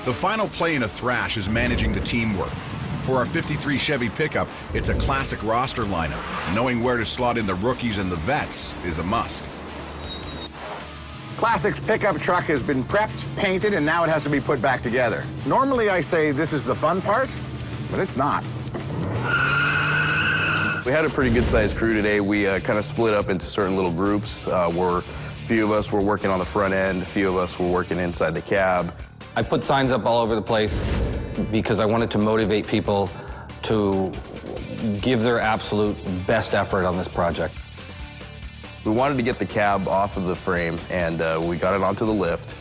The final play in a thrash is managing the teamwork. For our 53 Chevy pickup, it's a classic roster lineup. Knowing where to slot in the rookies and the vets is a must. Classic's pickup truck has been prepped, painted, and now it has to be put back together. Normally I say this is the fun part, but it's not. We had a pretty good-sized crew today. We kind of split up into certain little groups. A few of us were working on the front end, a few of us were working inside the cab. I put signs up all over the place because I wanted to motivate people to give their absolute best effort on this project. We wanted to get the cab off of the frame, and we got it onto the lift,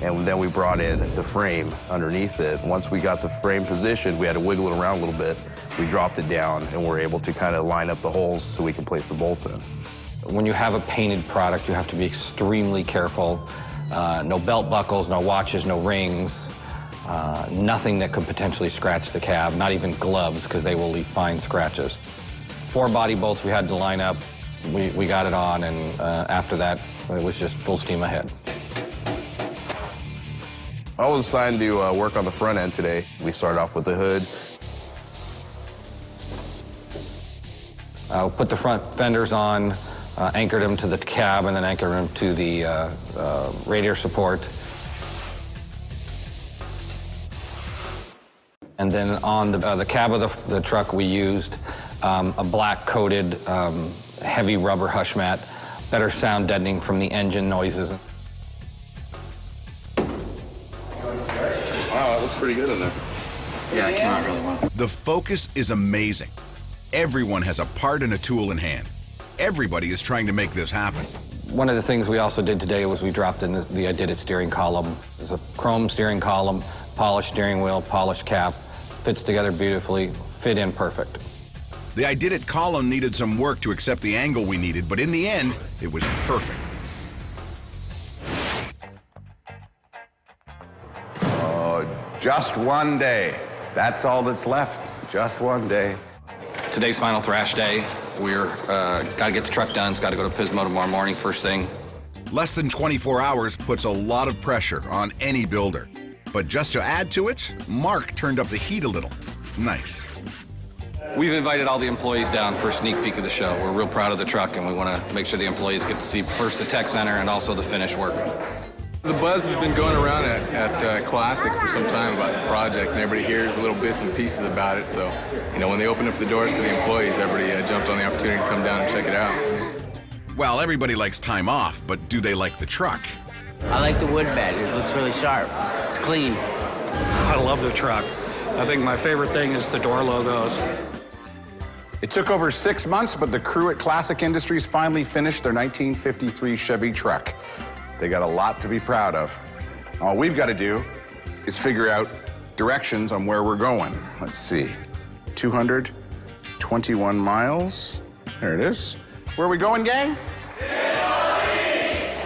and then we brought in the frame underneath it. Once we got the frame positioned, we had to wiggle it around a little bit. We dropped it down, and we're able to kind of line up the holes so we can place the bolts in. When you have a painted product, you have to be extremely careful. No belt buckles, no watches, no rings, nothing that could potentially scratch the cab, not even gloves, because they will leave fine scratches. 4 body bolts we had to line up. We got it on, and after that, it was just full steam ahead. I was assigned to work on the front end today. We started off with the hood. Put the front fenders on, anchored them to the cab, and then anchored them to the radiator support. And then on the cab of the truck, we used a black-coated heavy rubber hush mat, better sound deadening from the engine noises. Wow, that looks pretty good in there. Yeah, it came out really well. The focus is amazing. Everyone has a part and a tool in hand. Everybody is trying to make this happen. One of the things we also did today was we dropped in the I Did It steering column. It's a chrome steering column, polished steering wheel, polished cap, fits together beautifully, fit in perfect. The I Did It column needed some work to accept the angle we needed, but in the end, it was perfect. Oh, just one day. That's all that's left. Just one day. Today's final thrash day. We're got to get the truck done. It's got to go to Pismo tomorrow morning, first thing. Less than 24 hours puts a lot of pressure on any builder. But just to add to it, Mark turned up the heat a little. Nice. We've invited all the employees down for a sneak peek of the show. We're real proud of the truck, and we want to make sure the employees get to see first the tech center and also the finished work. The buzz has been going around at Classic for some time about the project, and everybody hears little bits and pieces about it. So, you know, when they opened up the doors to the employees, everybody jumped on the opportunity to come down and check it out. Well, everybody likes time off, but do they like the truck? I like the wood bed. It looks really sharp. It's clean. I love the truck. I think my favorite thing is the door logos. It took over 6 months, but the crew at Classic Industries finally finished their 1953 Chevy truck. They got a lot to be proud of. All we've got to do is figure out directions on where we're going. Let's see, 221 miles. There it is. Where are we going, gang?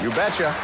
You betcha.